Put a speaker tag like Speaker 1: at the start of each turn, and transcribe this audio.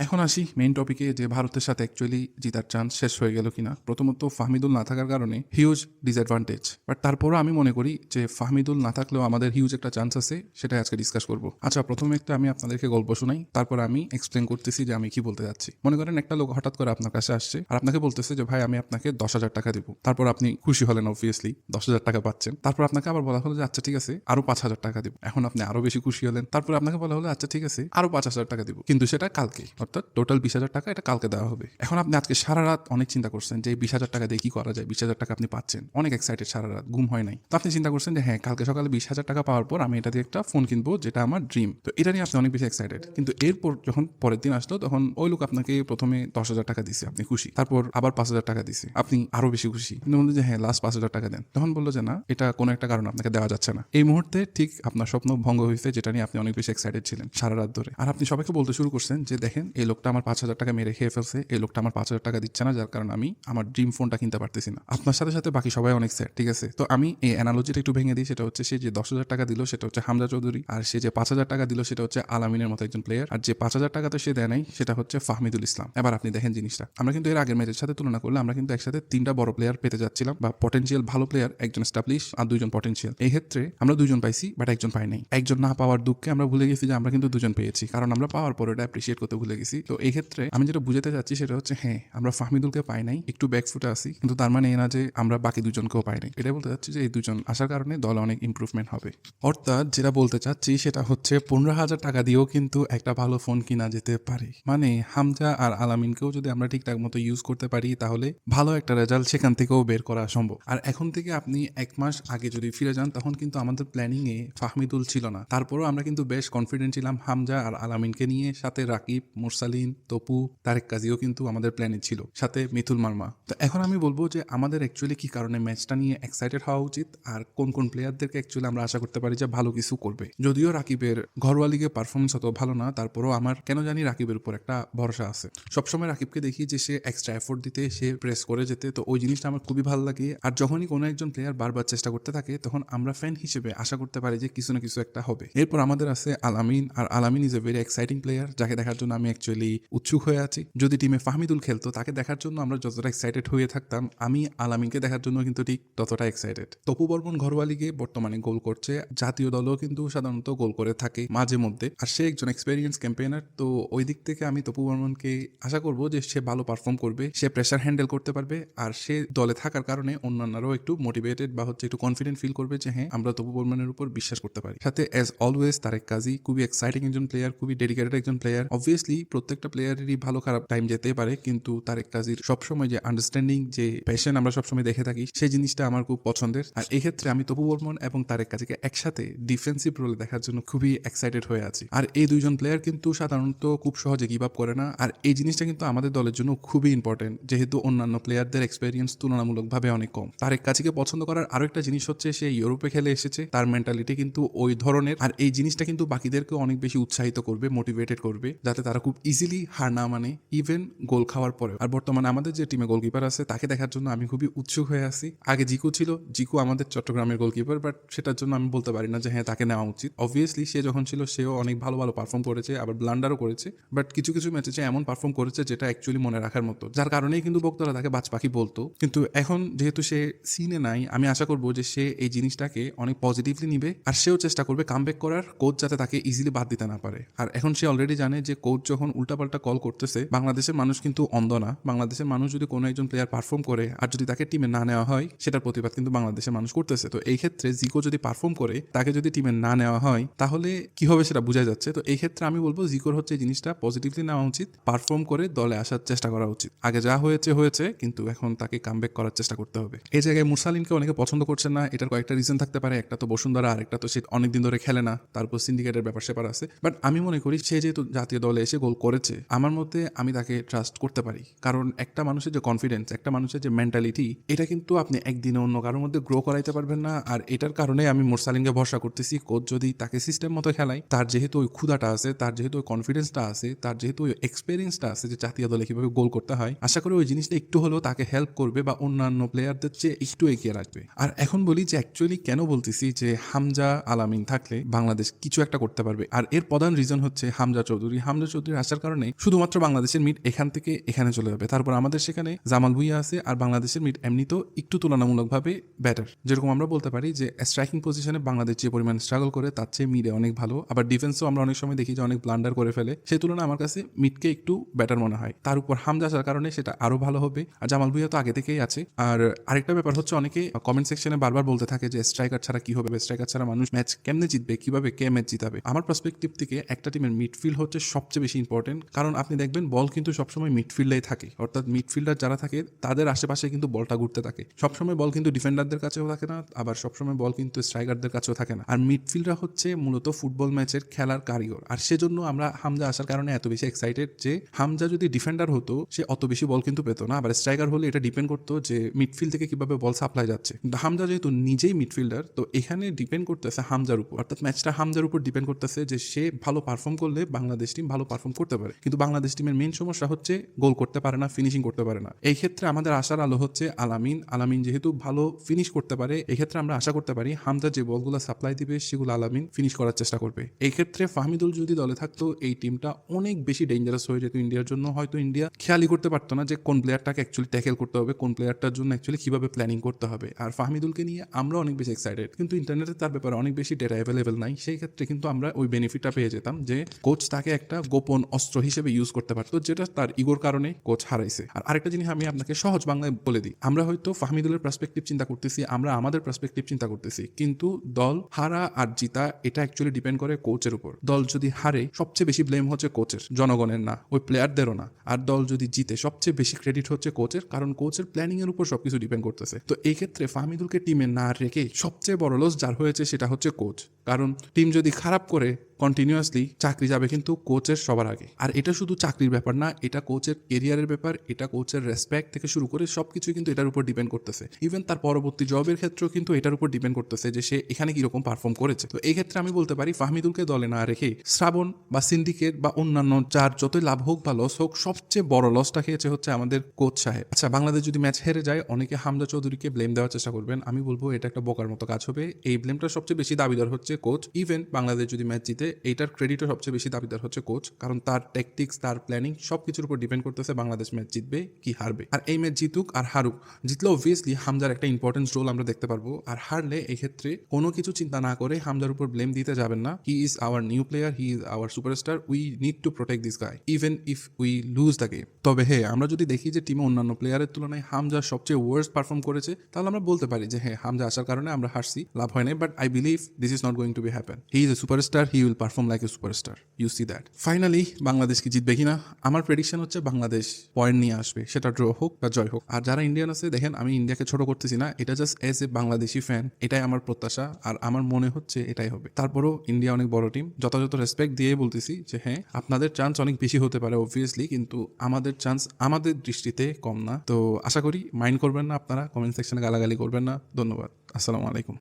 Speaker 1: এখন আসি মেইন টপিকে যে ভারতের সাথে অ্যাকচুয়ালি জিতার চান্স শেষ হয়ে গেল কিনা। প্রথমত ফাহমিদুল না থাকার কারণে হিউজ ডিসঅ্যাডভান্টেজ, বাট তারপরও আমি মনে করি যে ফাহমিদুল না থাকলেও আমাদের হিউজ একটা চান্স আছে, সেটাই আজকে ডিসকাস করব। আচ্ছা, প্রথমে একটা আমি আপনাদেরকে গল্প শোনাই, তারপর আমি এক্সপ্লেন করতেছি যে আমি কি বলতে যাচ্ছি। মনে করেন একটা লোক হঠাৎ করে আপনার কাছে আসছে আর আপনাকে বলতেছে যে ভাই আমি আপনাকে 10,000 টাকা দিব। তারপর আপনি খুশি হলেন, অবভিয়াসলি 10,000 টাকা পাচ্ছেন। তারপর আপনাকে আবার বলা হলো যে আচ্ছা ঠিক আছে আরো 5,000 টাকা দিব। এখন আপনি আরো বেশি খুশি হলেন। তারপর আপনাকে বলা হলো আচ্ছা ঠিক আছে আরো 5,000 টাকা দিব, কিন্তু সেটা কালকে, অর্থাৎ টোটাল 20,000 টাকা এটা কালকে দেওয়া হবে। এখন আপনি আজকে সারা রাত অনেক চিন্তা করছেন যে 20,000 টাকা দিয়ে কি করা যায়। 20,000 টাকা আপনি পাচ্ছেন, অনেক এক্সাইটেড, সারা রাত ঘুম হয় নাই। তো আপনি চিন্তা করছেন যে হ্যাঁ কালকে সকালে 20,000 টাকা পাওয়ার পর আমি এটা দিয়ে একটা ফোন কিনবো, যেটা আমার ড্রিম। তো এটা নিয়ে আপনি অনেক বেশি এক্সাইটেড। কিন্তু এরপর যখন পরের দিন আসলো তখন ওই লোক আপনাকে প্রথমে 10,000 টাকা দিছে, আপনি খুশি। তারপর আবার 5,000 টাকা দিছে, আপনি আরো বেশি খুশি। কিন্তু বললেন যে হ্যাঁ লাস্ট 5,000 টাকা দেন। তখন বললো যে না, এটা কোনো একটা কারণে আপনাকে দেওয়া যাচ্ছে না। এই মুহূর্তে ঠিক আপনার স্বপ্ন ভঙ্গ হয়েছে, যেটা নিয়ে আপনি অনেক বেশি এক্সাইটেড ছিলেন সারা রাত ধরে। আর আপনি সবাইকে বলতে শুরু করছেন যে দেখেন এই লোকটা আমার 5,000 টাকা মেরে খেয়ে ফেলছে, এই লোকটা আমার 5,000 টাকা দিচ্ছে না, যার কারণে আমি আমার ড্রিম ফোনটা কিনতে পারতেছি না। আপনার সাথে সাথে বাকি সবাই অনেক স্যাড, ঠিক আছে। তো আমি এই অ্যানালজিটা একটু ভেঙে দিই। সেটা হচ্ছে সে যে 10,000 টাকা দিল সেটা হচ্ছে হামজা চৌধুরী, আর সে যে 5,000 টাকা দিল সেটা হচ্ছে আলামিনের মতো একজন প্লেয়ার, আর যে 5,000 টাকা তো সে দেয় নাই সেটা হচ্ছে ফাহমিদুল ইসলাম। এবার আপনি দেখেন জিনিসটা, আমরা কিন্তু এর আগের ম্যাচের সাথে তুলনা করলে আমরা কিন্তু একসাথে 3টা বড় প্লেয়ার পেতে যাচ্ছিলাম, বা পটেনশিয়াল ভালো প্লেয়ার, একজন এস্টাবলিশ আর 2জন পটেনশিয়াল। এই ক্ষেত্রে আমরা 2জন পাইছি, বাট একজন পাই নাই। একজন না পাওয়ার দুঃখে আমরা ভুলে গেছি যে আমরা কিন্তু 2জন পেয়েছি, কারণ আমরা পাওয়ার পর এটা অ্যাপ্রিসিয়েট করতে ভুলে গেছি। তো এই ক্ষেত্রে আমি যেটা বুঝাতে চাচ্ছি সেটা হচ্ছে হ্যাঁ আমরা ফাহমিদুলকে পাই নাই, একটু ব্যাকফুটে আসি, কিন্তু তার মানে এই না যে আমরা বাকি 2জনকেও পাই নাই। এটাই বলতে চাচ্ছি যে এই 2জন আসার কারণে দলে অনেক ইমপ্রুভমেন্ট হবে। অর্থাৎ যেটা বলতে চাচ্ছি সেটা হচ্ছে 15,000 টাকা দিয়েও কিন্তু একটা ভালো ফোন কিনা যেতে পারে। মানে হামজা আর আলামিনকেও যদি আমরা ঠিকঠাক মতো ইউজ করতে পারি তাহলে ভালো একটা রেজাল্ট সেখান থেকেও বের করা সম্ভব। আর এখন থেকে আপনি 1 মাস আগে যদি ফিরে যান তখন কিন্তু আমাদের প্ল্যানিং এ ফাহমিদুল ছিল না, তারপরও আমরা কিন্তু বেশ কনফিডেন্ট ছিলাম হামজা আর আলামিনকে নিয়ে, সাথে রাকিব, মুরসালিন, তপু, তারেক কাজীও কিন্তু আমাদের প্ল্যানে ছিল, সাথে মিথুল মার্মা। তো এখন আমি বলবো যে আমাদের অ্যাকচুয়ালি কি কারণে ম্যাচটা নিয়ে এক্সাইটেড হওয়া উচিত, আর কোন কোন প্লেয়ারদেরকে অ্যাকচুয়ালি আমরা আশা করতে পারি যে ভালো কিছু করবে। যদিও রাকিবের ঘরোয়া লিগে পারফরমেন্স অত ভালো না, তারপরও আমার কেন জানি রাকিবের উপর একটা ভরসা আছে। সবসময় রাকিবকে দেখি যে সে এক্সট্রা এফোর্ট দিতে, সে প্রেস করে যেতে, তো ওই জিনিসটা আমার খুবই ভালো লাগে। আর যখনই কোনো একজন প্লেয়ার বারবার চেষ্টা করতে থাকে তখন আমরা ফ্যান হিসেবে আশা করতে পারি যে কিছু না কিছু একটা হবে। এরপর আমাদের আছে আলামিন, আর আলামিন is a very exciting player, যাকে দেখার জন্য আমি অ্যাকচুয়ালি উৎসুক হয়ে আছি। যদি টিমে ফাহমিদুল খেলতো তাকে দেখার জন্য আমরা যতটা এক্সাইটেড হয়ে থাকতাম, আমি আলামিনকে দেখার জন্য কিন্তু ঠিক ততটা এক্সাইটেড। তপু বর্মন ঘরোয়া লিগে বর্তমানে গোল করছে, জাতীয় দলও কিন্তু সাধারণত গোল করে থাকে মাঝে মধ্যে, আর সে একজন এক্সপেরিয়েন্স ক্যাম্পেইনার। তো ওই দিক থেকে আমি তপু বর্মনকে আশা করবো যে সে ভালো পারফর্ম করবে, সে প্রেসার হ্যান্ডেল করতে পারবে, আর সে দলে থাকার কারণে অন্যান্যরাও একটু মোটিভেটেড বা হচ্ছে একটু কনফিডেন্ট ফিল করবে যে হ্যাঁ আমরা তপু বর্মনের উপর বিশ্বাস করতে পারি। সাথে অ্যাজ অলওয়েজ তারেক কাজী খুবই এক্সাইটিং একজন প্লেয়ার, খুবই ডেডিকেটেড একজন প্লেয়ার। অবভিয়াসলি প্রত্যেকটা প্লেয়ারেরই ভালো খারাপ টাইম যেতে পারে, কিন্তু তারেক কাজীর সবসময় যে আন্ডারস্ট্যান্ডিং, যে প্যাশন আমরা সবসময় দেখে থাকি, সেই জিনিসটা আমার খুব পছন্দের। আর এই ক্ষেত্রে আমি তপু বর্মন এবং তারেক কাজীকে একসাথে ডিফেন্সিভ রোলে দেখার জন্য খুবই এক্সাইটেড হয়ে আছি। আর এই 2জন প্লেয়ার কিন্তু সাধারণত খুব সহজে গিভ আপ করে না, আর এই জিনিসটা কিন্তু আমাদের দলের জন্য খুবই ইম্পর্টেন্ট, যেহেতু অন্যান্য প্লেয়ারদের এক্সপেরিয়েন্স তুলনামূলকভাবে অনেক কম। তারেক কাজীকে পছন্দ করার আরো একটা জিনিস হচ্ছে সে ইউরোপে খেলে এসেছে, তার মেন্টালিটি কিন্তু ওই ধরনের, আর এই জিনিসটা কিন্তু বাকিদেরকে অনেক বেশি উৎসাহিত করবে, মোটিভেটেড করবে, যাতে তারা খুব ইজিলি হার না মানে, ইভেন গোল খাওয়ার পরে। আর বর্তমানে আমাদের যে টিমে গোলকিপার আছে তাকে দেখার জন্য আমি খুবই উৎসুক হয়ে আছি। আগে জিকু ছিল, জিকু আমাদের চট্টগ্রামের গোলকিপার, বাট সেটার জন্য আমি বলতে পারি না যে হ্যাঁ তাকে নেওয়া উচিত। অবভিয়াসলি সে যখন ছিল সেও অনেক ভালো ভালো পারফর্ম করেছে, আবার ব্লান্ডারও করেছে, বাট কিছু কিছু ম্যাচে সে এমন পারফর্ম করেছে যেটা অ্যাকচুয়ালি মনে রাখার মতো, যার কারণেই কিন্তু বক্তারা তাকে বাজ পাখি বলতো। কিন্তু এখন যেহেতু সে সিনে নাই, আমি আশা করবো যে সে এই জিনিসটাকে অনেক পজিটিভলি নিবে, আর সেও চেষ্টা করবে কামব্যাক করার, কোচ যাতে তাকে ইজিলি বাদ দিতে না পারে। আর এখন সে অলরেডি জানে যে কোচ যখন উল্টাপাল্টা কল করতেছে, বাংলাদেশের মানুষ কিন্তু অন্ধ না। বাংলাদেশের মানুষ যদি কোনো একজন প্লেয়ার পারফর্ম করে আর যদি তাকে টিমে না নেওয়া হয়, সেটার প্রতিবাদ কিন্তু বাংলাদেশের মানুষ করতেছে। তো এই ক্ষেত্রে জিকো যদি পারফর্ম করে তাকে যদি টিমে না নেওয়া হয় তাহলে কি হবে সেটা বোঝা যাচ্ছে। তো এই ক্ষেত্রে আমি বলবো জিকোর হচ্ছে এই জিনিসটা পজিটিভলি নেওয়া উচিত, পারফর্ম করে দলে আসার চেষ্টা করা উচিত। আগে যা হয়েছে হয়েছে, কিন্তু এখন তাকে কামব্যাক করার চেষ্টা করতে হবে। এই জায়গায় মুরসালিনকে অনেকে পছন্দ করছে না, এটার কয়েকটা রিজন থাকতে পারে। একটা তো বসুন্ধরা, আর একটা তো সে অনেকদিন ধরে খেলে না, তারপর সিন্ডিকেটের ব্যাপার স্যাপার আছে। বাট আমি মনে করি সে যেহেতু জাতীয় দলে এসে গোল করেছে, আমার মতে আমি তাকে ট্রাস্ট করতে পারি, কারণ একটা মানুষের যে কনফিডেন্স, একটা মানুষের যে মেন্টালিটি, এটা কিন্তু আপনি একদিনে অন্য কারোর মধ্যে গ্রো করাইতে পারবেন না। আর এটার কারণে আমি মুরসালিনকে ভরসা করতেছি, কোচ যদি তাকে সিস্টেম মতো খেলায়, তার যেহেতু ওই ক্ষুধাটা আছে, তার যেহেতু ওই কনফিডেন্সটা আছে, তার যেহেতু ওই এক্সপিরিয়েন্সটা আছে যে জাতীয় দলে কিভাবে গোল করতে হয়, আশা করি ওই জিনিসটা একটু হলেও তাকে হেল্প করবে বা অন্যান্য প্লেয়ারদের চেয়ে একটু এগিয়ে রাখবে। আর এখন বলি যে অ্যাকচুয়ালি কেন বলতেছি যে হামজা আলামিন থাকলে বাংলাদেশ কিছু একটা করতে পারবে, আর এর প্রধান রিজন হচ্ছে হামজা চৌধুরী। হামজা চৌধুরী আসার আসার কারণে শুধুমাত্র বাংলাদেশের মিড এখান থেকে এখানে চলে যাবে। তারপর আমাদের সেখানে জামাল ভুঁইয়া আছে, আর বাংলাদেশের মিড এমনিতেও একটু তুলনামূলকভাবে বেটার। যেরকম আমরা বলতে পারি যে স্ট্রাইকিং পজিশনে বাংলাদেশ যে পরিমাণ স্ট্রাগল করে তার চেয়ে মিডে অনেক ভালো। আবার ডিফেন্সও আমরা অনেক সময় দেখি যে অনেক ব্লান্ডার করে ফেলে, সেই তুলনায় আমার কাছে মিডকে একটু বেটার মনে হয়। তার উপর হামজা আসার কারণে সেটা আরো ভালো হবে। আর জামাল ভুঁইয়া তো আগে থেকেই আছে। আর আরেকটা ব্যাপার হচ্ছে, অনেকে কমেন্ট সেকশনে বারবার বলতে থাকে যে স্ট্রাইকার ছাড়া কি হবে, স্ট্রাইকার ছাড়া মানুষ ম্যাচ কেমনে জিতবে, কিভাবে কে ম্যাচ জিতাবে। আমার পার্সপেক্টিভ থেকে একটা টিমের মিডফিল্ড হচ্ছে সবচেয়ে বেশি ইম্পর্টেন্ট, কারণ আপনি দেখবেন বল কিন্তু সবসময় মিডফিল্ডেই থাকে, অর্থাৎ মিডফিল্ডার যারা থাকে তাদের আশেপাশে কিন্তু বলটা ঘুরতে থাকে। সবসময় বল কিন্তু ডিফেন্ডারদের কাছেও থাকে না, আবার সবসময় বল কিন্তু স্ট্রাইকারদের কাছেও থাকে না। আর মিডফিল্ডার হচ্ছে মূলত ফুটবল ম্যাচের খেলার কারিগর। আর সেজন্য আমরা হামজা আসার কারণে এত বেশি এক্সাইটেড যে হামজা যদি ডিফেন্ডার হতো সে অত বেশি বল কিন্তু পেতো না, আবার স্ট্রাইকার হলে এটা ডিপেন্ড করতো যে মিডফিল্ড থেকে কিভাবে বল সাপ্লাই যাচ্ছে। কিন্তু হামজা যেহেতু নিজেই মিডফিল্ডার, তো এখানে ডিপেন্ড করতেছে হামজার উপর, অর্থাৎ ম্যাচটা হামজার উপর ডিপেন্ড করতেছে যে সে ভালো পারফর্ম করলে বাংলাদেশ টিম ভালো পারফর্ম করতে পারে। কিন্তু বাংলাদেশ টিমের মেইন সমস্যা হচ্ছে গোল করতে পারে না, ফিনিশিং করতে পারে না। এই ক্ষেত্রে আমাদের আশার আলো হচ্ছে আলামিন যেহেতু ভালো ফিনিশ করতে পারে, এই ক্ষেত্রে আমরা আশা করতে পারি হামজা যে বলগুলো সাপ্লাই দিবে সেগুলো আলামিন ফিনিশ করার চেষ্টা করবে। এই ক্ষেত্রে ফাহমিদুল যদি দলে থাকতো এই টিমটা অনেক বেশি ডেঞ্জারাস হয়ে যেত ইন্ডিয়ার জন্য। হয়তো ইন্ডিয়া খেয়ালই করতে পারতো না যে কোন প্লেয়ারটাকে অ্যাকচুয়ালি ট্যাকেল করতে হবে, কোন প্লেয়ারটার জন্য অ্যাকচুয়ালি কিভাবে প্ল্যানিং করতে হবে। আর ফাহমিদুলকে নিয়ে আমরা অনেক বেশি এক্সাইটেড, কিন্তু ইন্টারনেটে তার ব্যাপারে অনেক বেশি ডেটা অ্যাভেলেবেল নাই। সেই ক্ষেত্রে কিন্তু আমরা ওই বেনিফিটটা পেয়ে যেতাম যে কোচ তাকে একটা গোপন অস্ত্র হিসেবে ইউজ করতে পারতো, যেটা তার ইগোর কারণে কোচ হারাইছে। আর আরেকটা জিনিস আমি আপনাকে সহজ বাংলায় বলে দিই, আমরা হয়তো ফাহমিদুলের পার্সপেক্টিভ চিন্তা করতেছি, আমরা আমাদের পার্সপেক্টিভ চিন্তা করতেছি, কিন্তু দল হারা আর জিতা এটা অ্যাকচুয়ালি ডিপেন্ড করে কোচের উপর। দল যদি হারে সবচেয়ে বেশি ব্লেম হচ্ছে কোচের, জনগণের না, ওই প্লেয়ারদেরও না। আর দল যদি জিতে সবচেয়ে বেশি ক্রেডিট হচ্ছে কোচের, কারণ কোচের প্ল্যানিং এর উপর সবকিছু ডিপেন্ড করতেছে। তো এই ক্ষেত্রে ফাহমিদুলকে টিমে না রেখে সবচেয়ে বড় লস যার হয়েছে সেটা হচ্ছে কোচ, কারণ টিম যদি খারাপ করে কন্টিনিউয়াসলি চাকরি যাবে কিন্তু কোচের সবার আগে। আর এটা শুধু চাকরির ব্যাপার না, এটা কোচের কেরিয়ারের ব্যাপার, এটা কোচের রেসপেক্ট থেকে শুরু করে সবকিছু কিন্তু এটার উপর ডিপেন্ড করতেছে। ইভেন তার পরবর্তী জবের ক্ষেত্রেও কিন্তু এটার উপর ডিপেন্ড করতেছে যে সে এখানে কিরকম পারফর্ম করেছে। তো এই ক্ষেত্রে আমি বলতে পারি ফাহমিদুলকে দলে না রেখে শ্রাবণ বা সিন্ডিকেট বা অন্যান্য যার যতই লাভ হোক বা লস হোক, সবচেয়ে বড় লসটা খেয়েছে হচ্ছে আমাদের কোচ সাহেব। আচ্ছা, বাংলাদেশ যদি ম্যাচ হেরে যায় অনেকে হামজা চৌধুরীকে ব্লেম দেওয়ার চেষ্টা করবেন, আমি বলবো এটা একটা বোকার মতো কাজ হবে। এই ব্লেমটা সবচেয়ে বেশি দাবিদার হচ্ছে কোচ। ইভেন বাংলাদেশ যদি ম্যাচ জিতে এইটার ক্রেডিটও সবচেয়ে বেশি দাবিদার হচ্ছে কোচ, কারণ তার ট্যাকটিক্স, তার প্ল্যানিং সবকিছুর উপর ডিপেন্ড করতেছে বাংলাদেশ ম্যাচ জিতবে কি হারবে। আর এই ম্যাচ জিতুক আর হারুক, জিতলে অবভিয়াসলি হামজার একটা ইম্পর্টেন্স রোল আমরা দেখতে পারবো। আর হারলে এই ক্ষেত্রে কোনো কিছু চিন্তা না করে হামজার উপর ব্লেম দিতে যাবেন না। He is our new player, he is our superstar, we need to protect this guy even if we loose the game. তবে হ্যাঁ, আমরা যদি দেখি যে টিমে অন্যান্য প্লেয়ারের তুলনায় হামজা সবচেয়ে ওয়ার্স্ট পারফর্ম করেছে, তাহলে আমরা বলতে পারি যে হ্যাঁ, হামজা আসার কারণে আমরা হারছি, লাভ হয় নাই। But I believe this is not going to be happen. He is a superstar, he will perform like a superstar, you see that. Finally Bangladesh কি জিতবে কিনা, আমার প্রেডিকশন হচ্ছে বাংলাদেশ পয়েন্ট নিয়ে আসবে, সেটা ড্র হোক বা জয় হোক। আর যারা ইন্ডিয়ান আছে, দেখেন আমি ইন্ডিয়াকে ছোট করতেছি না, এটা just as a Bangladeshi fan এটাই আমার প্রত্যাশা, আর আমার মনে হচ্ছে এটাই হবে। তারপরও ইন্ডিয়া অনেক বড় টিম, যথাযথ রেসপেক্ট দিয়ে বলতেছি যে হ্যাঁ, আপনাদের চান্স অনেক বেশি হতে পারে অবভিয়াসলি, কিন্তু আমাদের চান্স আমাদের দৃষ্টিতে কম না। তো আশা করি মাইন্ড করবেন না আপনারা, কমেন্ট সেকশনে গালাগালি করবেন না। ধন্যবাদ, আসসালামু আলাইকুম।